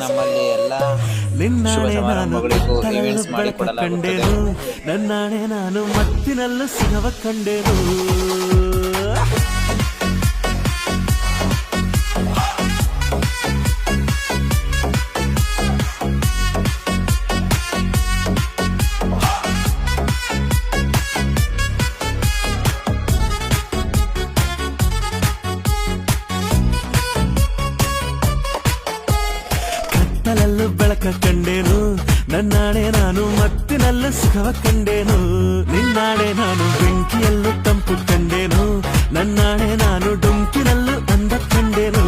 ನಮ್ಮಲ್ಲಿ ಎಲ್ಲ ಶುಭ ನಿನ್ನಾಣೆ ನಾನು ಸಮಾರಂಭಗಳಿಗೂ ಕತ್ತಲಲ್ಲೂ ಈವೆಂಟ್ಸ್ ಮಾಡಿ ಬೆಳಕ ಕೊಡಲಾಗುತ್ತದೆ. ಕಂಡೆನು, ನನ್ನಾಣೆ ನಾನು ಮತ್ತಿನಲ್ಲೂ ಸಿಗವ ಕಂಡೆನು. ಕತ್ತಲಲ್ಲೂ ಬೆಳಕ ಕಂಡೇನು, ನನ್ನಾಣೆ ನಾನು ಮತ್ತಿನಲ್ಲೂ ಸುಖವ ಕಂಡೇನು. ನಿನ್ನಾಣೆ ನಾನು ಬೆಂಕಿಯಲ್ಲೂ ತಂಪು ಕಂಡೇನು, ನನ್ನಾಣೆ ನಾನು ಡೊಂಕಿನಲ್ಲೂ ಅಂದ ಕಂಡೇನು.